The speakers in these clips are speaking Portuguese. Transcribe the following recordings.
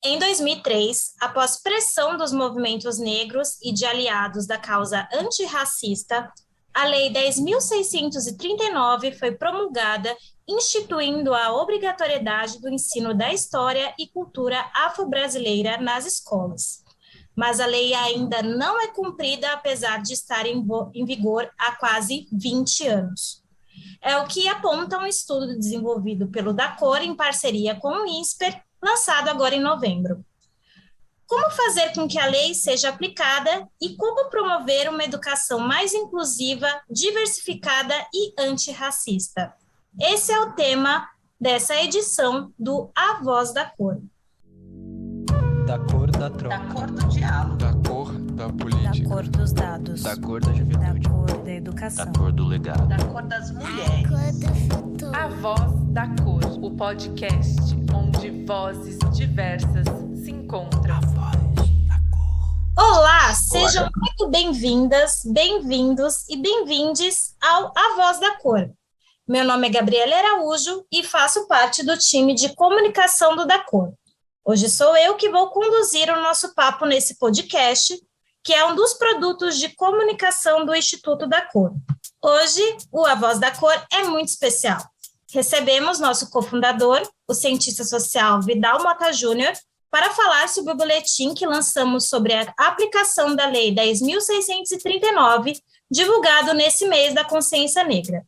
Em 2003, após pressão dos movimentos negros e de aliados da causa antirracista, a Lei 10.639 foi promulgada, instituindo a obrigatoriedade do ensino da história e cultura afro-brasileira nas escolas. Mas a lei ainda não é cumprida, apesar de estar em vigor há quase 20 anos. É o que aponta um estudo desenvolvido pelo DACOR em parceria com o INSPER, lançado agora em novembro. Como fazer com que a lei seja aplicada e como promover uma educação mais inclusiva, diversificada e antirracista? Esse é o tema dessa edição do A Voz da Cor. Da cor da troca. Da cor do diálogo. Da cor da política. Da cor dos dados. Da cor da juventude. Da cor da educação. Da cor do legado. Da cor das mulheres. A Voz da Cor, o podcast onde vozes diversas se encontram. A voz da cor. Olá, sejam muito bem-vindas, bem-vindos e bem-vindes ao A Voz da Cor. Meu nome é Gabriela Araújo e faço parte do time de comunicação do DACOR. Hoje sou eu que vou conduzir o nosso papo nesse podcast, que é um dos produtos de comunicação do Instituto DACOR. Hoje, o A Voz da Cor é muito especial. Recebemos nosso cofundador, o cientista social Vidal Mota Júnior, para falar sobre o boletim que lançamos sobre a aplicação da Lei 10.639, divulgado nesse mês da consciência negra.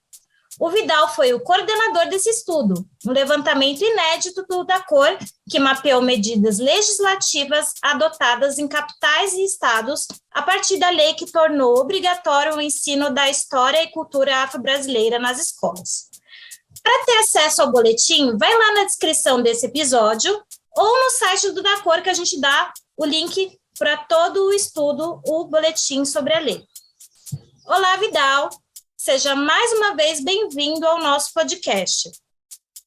O Vidal foi o coordenador desse estudo, um levantamento inédito do DACOR, que mapeou medidas legislativas adotadas em capitais e estados a partir da lei que tornou obrigatório o ensino da história e cultura afro-brasileira nas escolas. Para ter acesso ao boletim, vai lá na descrição desse episódio ou no site do DACOR, que a gente dá o link para todo o estudo, o boletim sobre a lei. Olá, Vidal! Seja mais uma vez bem-vindo ao nosso podcast.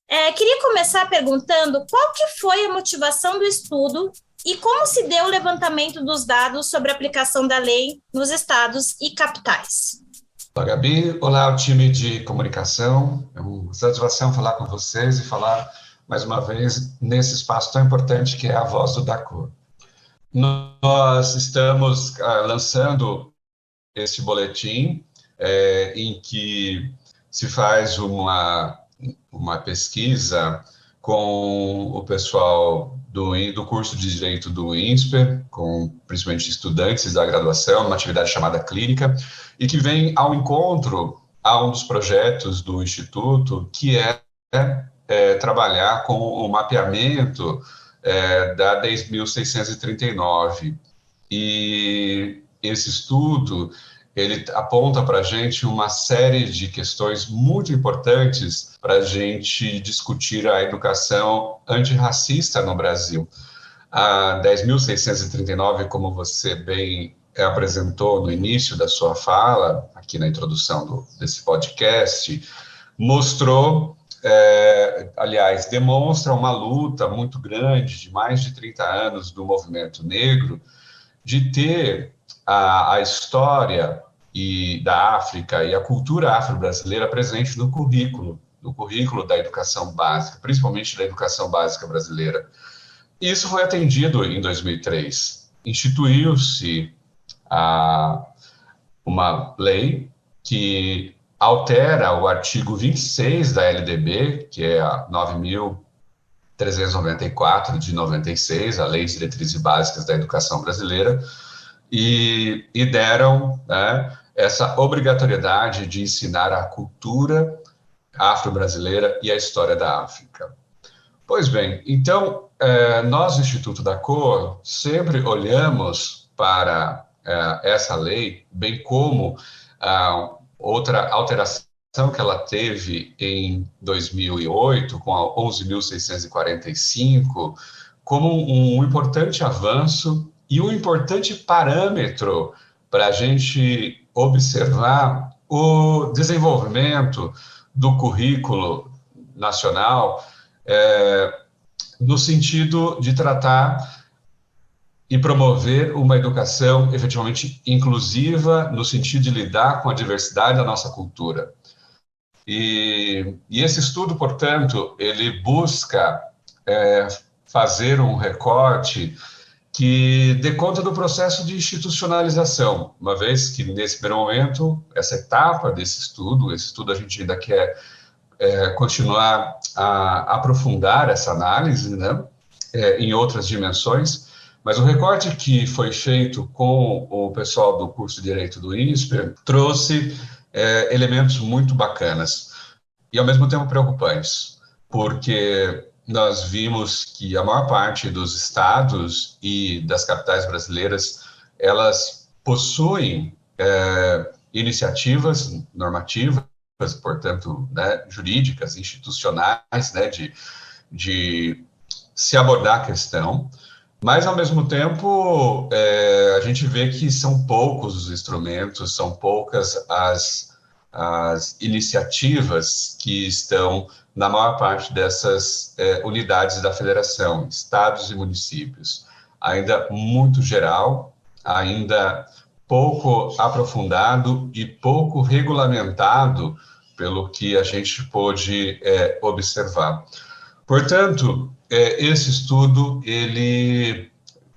Queria começar perguntando qual que foi a motivação do estudo e como se deu o levantamento dos dados sobre a aplicação da lei nos estados e capitais. Olá, Gabi. Olá, o time de comunicação. É uma satisfação falar com vocês e falar mais uma vez nesse espaço tão importante que é a Voz do DACOR. Nós estamos lançando esse boletim em que se faz uma pesquisa com o pessoal do curso de Direito do INSPER, com principalmente estudantes da graduação, uma atividade chamada clínica, e que vem ao encontro a um dos projetos do Instituto, que é trabalhar com o mapeamento da 10.639. E esse estudo ele aponta para a gente uma série de questões muito importantes para a gente discutir a educação antirracista no Brasil. A 10.639, como você bem apresentou no início da sua fala, aqui na introdução desse podcast, mostrou, aliás, demonstra uma luta muito grande de mais de 30 anos do movimento negro de ter a história da África e a cultura afro-brasileira presente no currículo da educação básica, principalmente da educação básica brasileira. Isso foi atendido em 2003. Instituiu-se uma lei que altera o artigo 26 da LDB, que é a 9.394 de 96, a Lei de Diretrizes Básicas da Educação Brasileira, e deram essa obrigatoriedade de ensinar a cultura afro-brasileira e a história da África. Pois bem, então, nós, Instituto DACOR, sempre olhamos para essa lei, bem como outra alteração que ela teve em 2008, com a 11.645, como um importante avanço e um importante parâmetro para a gente observar o desenvolvimento do currículo nacional no sentido de tratar e promover uma educação efetivamente inclusiva, no sentido de lidar com a diversidade da nossa cultura. E esse estudo, portanto, ele busca fazer um recorte que dê conta do processo de institucionalização, uma vez que, nesse primeiro momento, essa etapa desse estudo, esse estudo a gente ainda quer continuar a aprofundar essa análise, né, em outras dimensões, mas o recorte que foi feito com o pessoal do curso de Direito do INSPER trouxe elementos muito bacanas e, ao mesmo tempo, preocupantes, porque nós vimos que a maior parte dos estados e das capitais brasileiras, elas possuem iniciativas normativas, portanto, né, jurídicas, institucionais, né, de se abordar a questão, mas, ao mesmo tempo, a gente vê que são poucos os instrumentos, são poucas as iniciativas que estão na maior parte dessas unidades da federação, estados e municípios. Ainda muito geral, ainda pouco aprofundado e pouco regulamentado pelo que a gente pôde observar. Portanto, esse estudo, ele,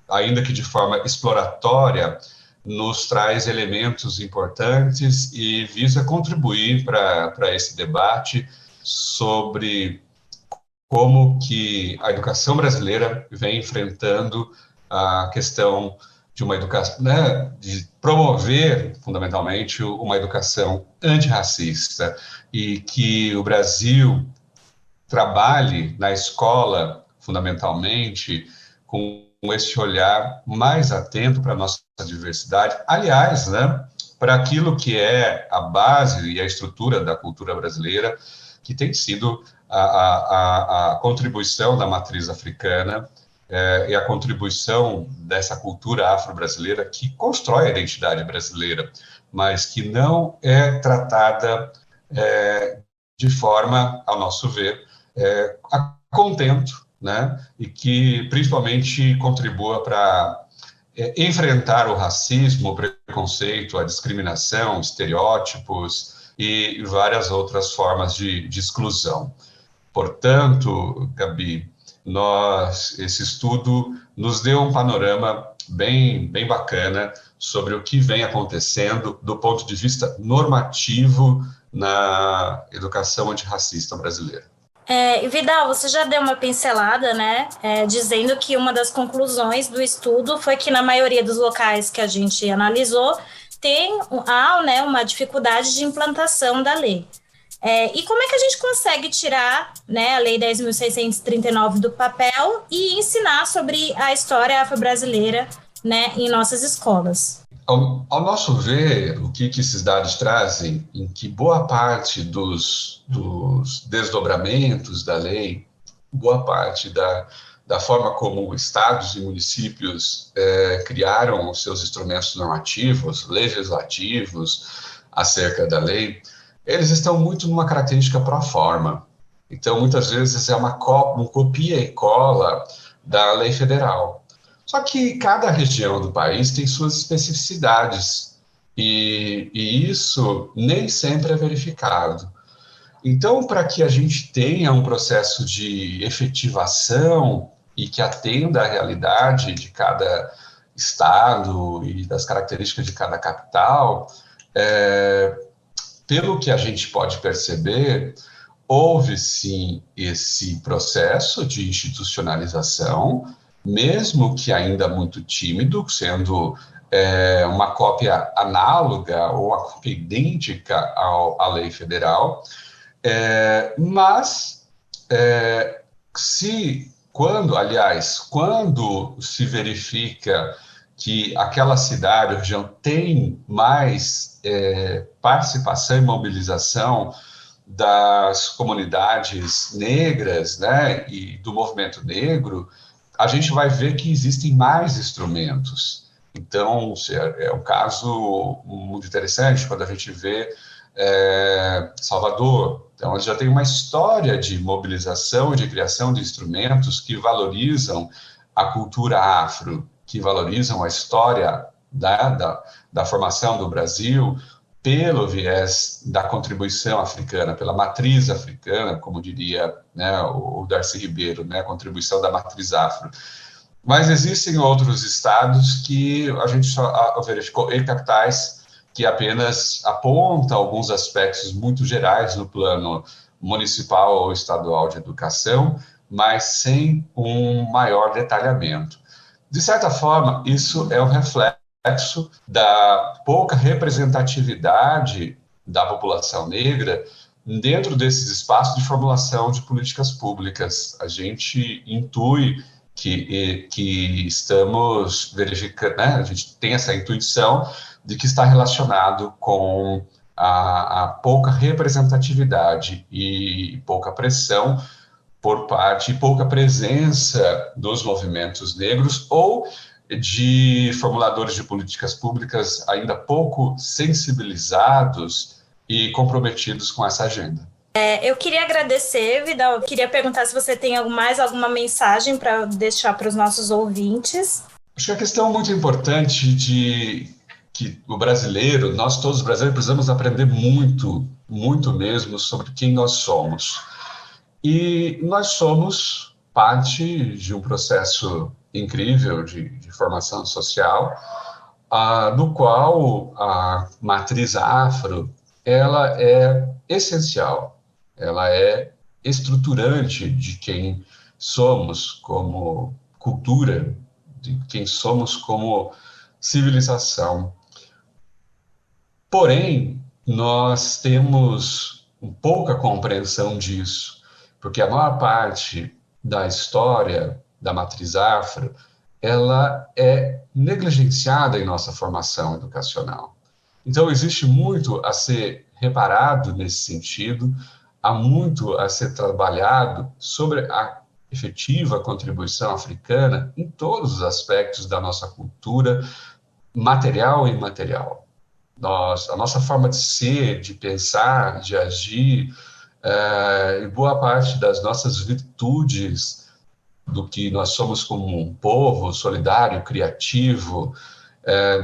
ainda que de forma exploratória, nos traz elementos importantes e visa contribuir para esse debate sobre como que a educação brasileira vem enfrentando a questão de uma educação, né, de promover, fundamentalmente, uma educação antirracista, e que o Brasil trabalhe na escola, fundamentalmente, com esse olhar mais atento para a nossa diversidade, aliás, né, para aquilo que é a base e a estrutura da cultura brasileira, que tem sido a contribuição da matriz africana e a contribuição dessa cultura afro-brasileira que constrói a identidade brasileira, mas que não é tratada de forma, ao nosso ver, a contento, né? E que principalmente contribua para enfrentar o racismo, o preconceito, a discriminação, estereótipos e várias outras formas de exclusão. Portanto, Gabi, esse estudo nos deu um panorama bem bacana sobre o que vem acontecendo do ponto de vista normativo na educação antirracista brasileira. Vidal, você já deu uma pincelada, né, dizendo que uma das conclusões do estudo foi que na maioria dos locais que a gente analisou há, né, uma dificuldade de implantação da lei. E como é que a gente consegue tirar, né, a Lei 10.639 do papel e ensinar sobre a história afro-brasileira, né, em nossas escolas? Ao nosso ver, o que esses dados trazem, em que boa parte dos desdobramentos da lei, boa parte da forma como estados e municípios criaram os seus instrumentos normativos, legislativos, acerca da lei, eles estão muito numa característica pró-forma. Então, muitas vezes é um copia e cola da lei federal. Só que cada região do país tem suas especificidades e isso nem sempre é verificado. Então, para que a gente tenha um processo de efetivação e que atenda à realidade de cada estado e das características de cada capital, pelo que a gente pode perceber, houve sim esse processo de institucionalização, mesmo que ainda muito tímido, sendo uma cópia análoga ou a cópia idêntica à lei federal, mas quando se verifica que aquela cidade ou região tem mais participação e mobilização das comunidades negras, né, e do movimento negro, a gente vai ver que existem mais instrumentos. Então, é um caso muito interessante quando a gente vê Salvador. Então, eles já tem uma história de mobilização e de criação de instrumentos que valorizam a cultura afro, que valorizam a história da formação do Brasil pelo viés da contribuição africana, pela matriz africana, como diria, né, o Darcy Ribeiro, né, a contribuição da matriz afro. Mas existem outros estados que a gente só verificou, e capitais, que apenas aponta alguns aspectos muito gerais no plano municipal ou estadual de educação, mas sem um maior detalhamento. De certa forma, isso é um reflexo da pouca representatividade da população negra dentro desses espaços de formulação de políticas públicas. A gente intui que estamos verificando, né? A gente tem essa intuição de que está relacionado com a pouca representatividade e pouca pressão por parte, pouca presença dos movimentos negros ou de formuladores de políticas públicas ainda pouco sensibilizados e comprometidos com essa agenda. Eu queria agradecer, Vidal, eu queria perguntar se você tem mais alguma mensagem para deixar para os nossos ouvintes. Acho que a questão muito importante de que o brasileiro, nós todos brasileiros, precisamos aprender muito, muito mesmo sobre quem nós somos. E nós somos parte de um processo incrível de formação social, no qual a matriz afro, ela é essencial, ela é estruturante de quem somos como cultura, de quem somos como civilização. Porém, nós temos pouca compreensão disso, porque a maior parte da história da matriz afro, ela é negligenciada em nossa formação educacional. Então, existe muito a ser reparado nesse sentido, há muito a ser trabalhado sobre a efetiva contribuição africana em todos os aspectos da nossa cultura, material e imaterial. A nossa forma de ser, de pensar, de agir, e boa parte das nossas virtudes, do que nós somos como um povo solidário, criativo,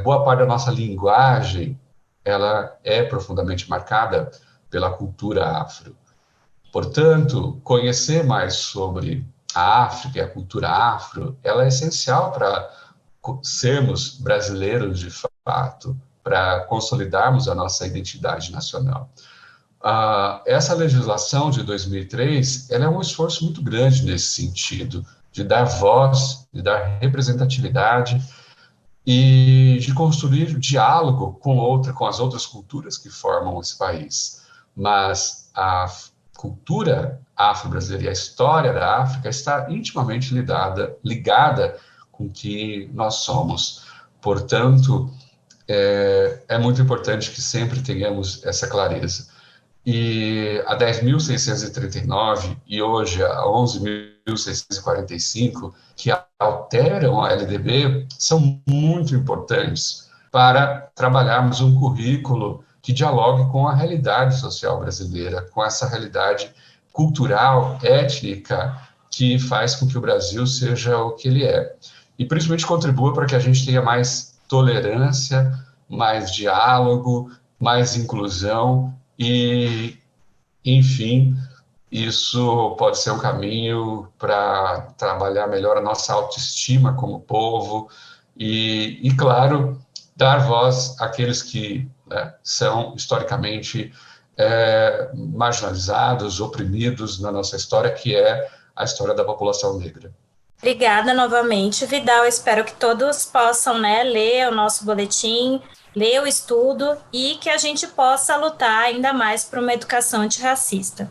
boa parte da nossa linguagem, ela é profundamente marcada pela cultura afro. Portanto, conhecer mais sobre a África e a cultura afro, ela é essencial para sermos brasileiros de fato, para consolidarmos a nossa identidade nacional. Essa legislação de 2003, ela é um esforço muito grande nesse sentido, de dar voz, de dar representatividade e de construir diálogo com as outras culturas que formam esse país. Mas a cultura afro-brasileira e a história da África está intimamente ligada com o que nós somos. Portanto, é muito importante que sempre tenhamos essa clareza. E a 10.639 e hoje a 11.645, que alteram a LDB, são muito importantes para trabalharmos um currículo que dialogue com a realidade social brasileira, com essa realidade cultural, étnica, que faz com que o Brasil seja o que ele é. E principalmente contribua para que a gente tenha mais tolerância, mais diálogo, mais inclusão e, enfim, isso pode ser um caminho para trabalhar melhor a nossa autoestima como povo e claro, dar voz àqueles que são historicamente marginalizados, oprimidos na nossa história, que é a história da população negra. Obrigada novamente, Vidal. Espero que todos possam ler o nosso boletim, ler o estudo e que a gente possa lutar ainda mais por uma educação antirracista.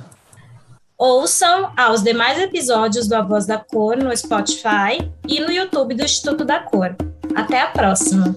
Ouçam aos demais episódios do A Voz da Cor no Spotify e no YouTube do Instituto da Cor. Até a próxima!